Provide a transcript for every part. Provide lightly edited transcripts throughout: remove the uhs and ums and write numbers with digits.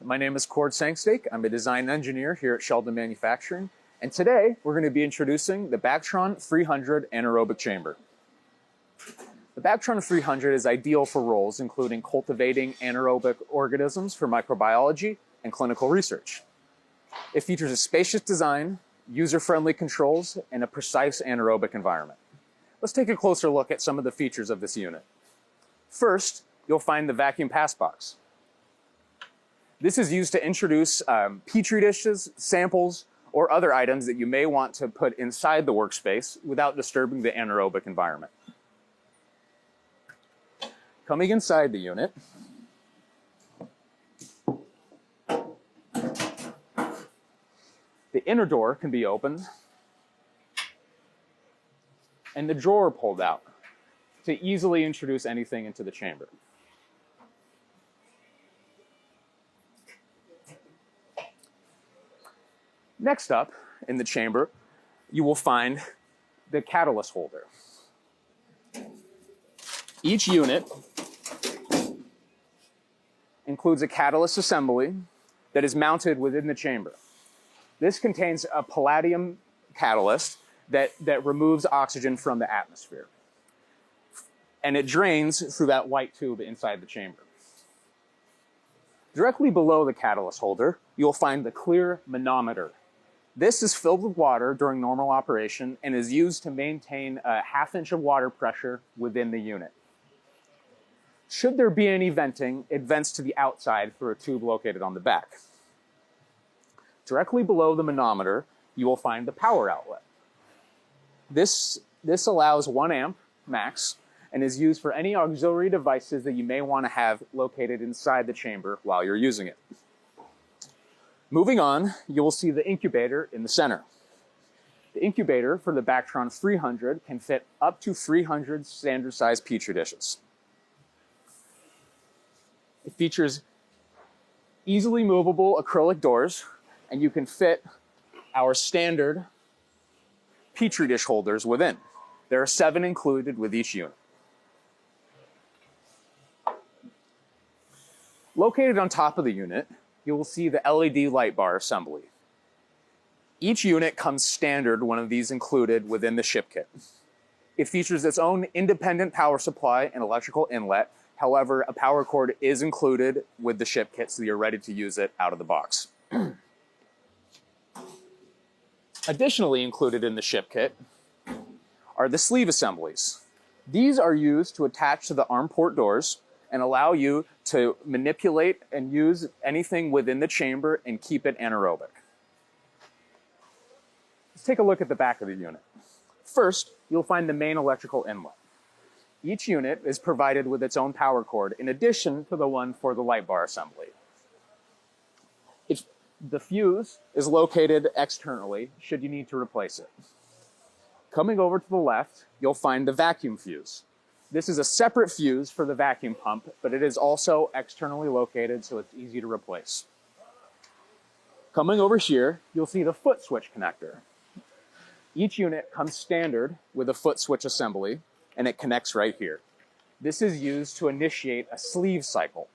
My name is Cord Sangsteak. I'm a design engineer here at Shellab Manufacturing, and today we're going to be introducing the BACTRON300 Anaerobic Chamber. The BACTRON300 is ideal for roles including cultivating anaerobic organisms for microbiology and clinical research. It features a spacious design, user-friendly controls, and a precise anaerobic environment. Let's take a closer look at some of the features of this unit. First, you'll find the vacuum pass box. This is used to introduce petri dishes, samples, or other items that you may want to put inside the workspace without disturbing the anaerobic environment. Coming inside the unit, the inner door can be opened and the drawer pulled out to easily introduce anything into the chamber. Next up in the chamber, you will find the catalyst holder. Each unit includes a catalyst assembly that is mounted within the chamber. This contains a palladium catalyst that removes oxygen from the atmosphere. And it drains through that white tube inside the chamber. Directly below the catalyst holder, you'll find the clear manometer. This is filled with water during normal operation and is used to maintain a ½ inch of water pressure within the unit. Should there be any venting, it vents to the outside through a tube located on the back. Directly below the manometer, you will find the power outlet. This allows 1 amp max and is used for any auxiliary devices that you may want to have located inside the chamber while you're using it. Moving on, you will see the incubator in the center. The incubator for the BACTRON300 can fit up to 300 standard-sized petri dishes. It features easily movable acrylic doors, and you can fit our standard petri dish holders within. There are 7 included with each unit. Located on top of the unit, you will see the LED light bar assembly. Each unit comes standard, one of these included within the ship kit. It features its own independent power supply and electrical inlet. However, a power cord is included with the ship kit, so you're ready to use it out of the box. Additionally included in the ship kit are the sleeve assemblies. These are used to attach to the arm port doors and allow you to manipulate and use anything within the chamber and keep it anaerobic. Let's take a look at the back of the unit. First, you'll find the main electrical inlet. Each unit is provided with its own power cord in addition to the one for the light bar assembly. The fuse is located externally should you need to replace it. Coming over to the left, you'll find the vacuum fuse. This is a separate fuse for the vacuum pump, but it is also externally located, so it's easy to replace. Coming over here, you'll see the foot switch connector. Each unit comes standard with a foot switch assembly, and it connects right here. This is used to initiate a sleeve cycle.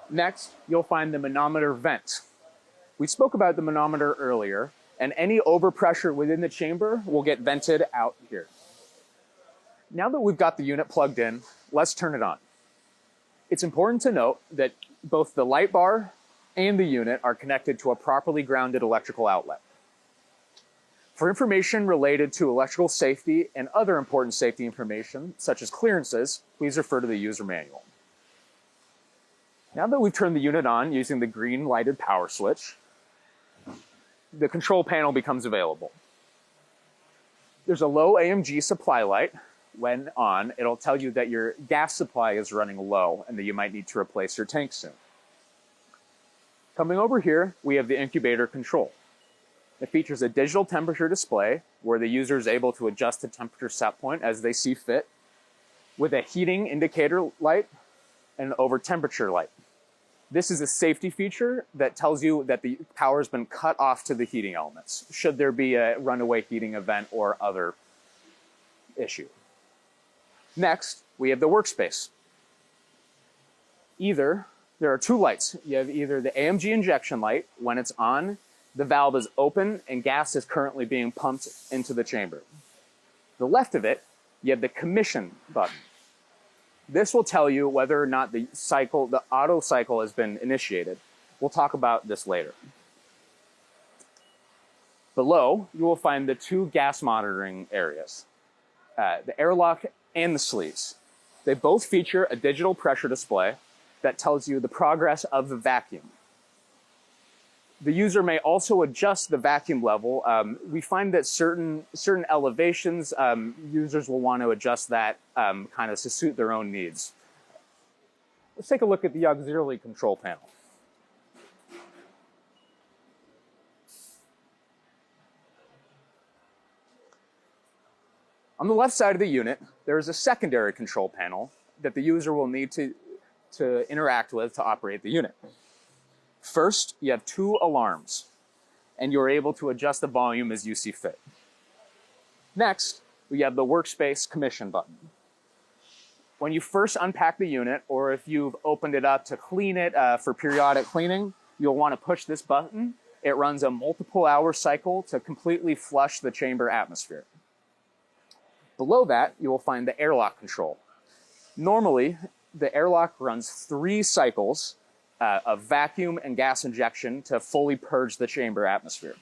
Next, you'll find the manometer vent. We spoke about the manometer earlier, and any overpressure within the chamber will get vented out here. Now that we've got the unit plugged in, let's turn it on. It's important to note that both the light bar and the unit are connected to a properly grounded electrical outlet. For information related to electrical safety and other important safety information, such as clearances, please refer to the user manual. Now that we've turned the unit on using the green lighted power switch, the control panel becomes available. There's a low AMG supply light. When on, it'll tell you that your gas supply is running low and that you might need to replace your tank soon. Coming over here, we have the incubator control. It features a digital temperature display where the user is able to adjust the temperature set point as they see fit, with a heating indicator light and an over temperature light. This is a safety feature that tells you that the power has been cut off to the heating elements, should there be a runaway heating event or other issue. Next, we have the workspace. There are two lights. You have either the AMG injection light. When it's on, the valve is open and gas is currently being pumped into the chamber. The left of it, you have the commission button. This will tell you whether or not the auto cycle has been initiated. We'll talk about this later. Below, you will find the two gas monitoring areas, the airlock and the sleeves. They both feature a digital pressure display that tells you the progress of the vacuum. The user may also adjust the vacuum level. We find that certain elevations, users will want to adjust that kind of to suit their own needs. Let's take a look at the auxiliary control panel. On the left side of the unit, there is a secondary control panel that the user will need to interact with to operate the unit. First, you have two alarms, and you're able to adjust the volume as you see fit. Next, we have the workspace commission button. When you first unpack the unit, or if you've opened it up to clean it for periodic cleaning, you'll want to push this button. It runs a multiple hour cycle to completely flush the chamber atmosphere. Below that, you will find the airlock control. Normally, the airlock runs 3 cycles of vacuum and gas injection to fully purge the chamber atmosphere.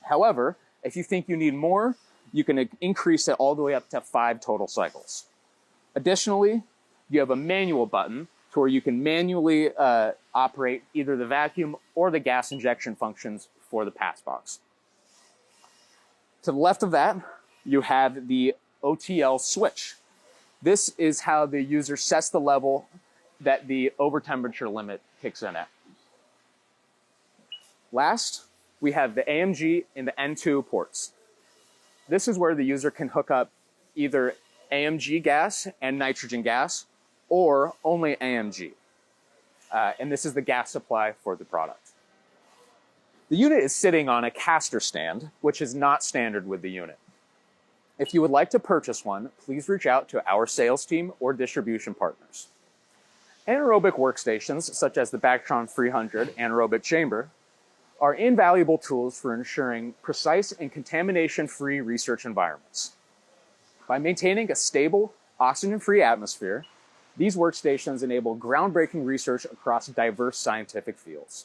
However, if you think you need more, you can increase it all the way up to 5 total cycles. Additionally, you have a manual button to where you can manually operate either the vacuum or the gas injection functions for the pass box. To the left of that, you have the OTL switch. This is how the user sets the level that the overtemperature limit kicks in at. Last, we have the AMG and the N2 ports. This is where the user can hook up either AMG gas and nitrogen gas, or only AMG. And this is the gas supply for the product. The unit is sitting on a caster stand, which is not standard with the unit. If you would like to purchase one, please reach out to our sales team or distribution partners. Anaerobic workstations, such as the BACTRON300 Anaerobic Chamber, are invaluable tools for ensuring precise and contamination-free research environments. By maintaining a stable, oxygen-free atmosphere, these workstations enable groundbreaking research across diverse scientific fields.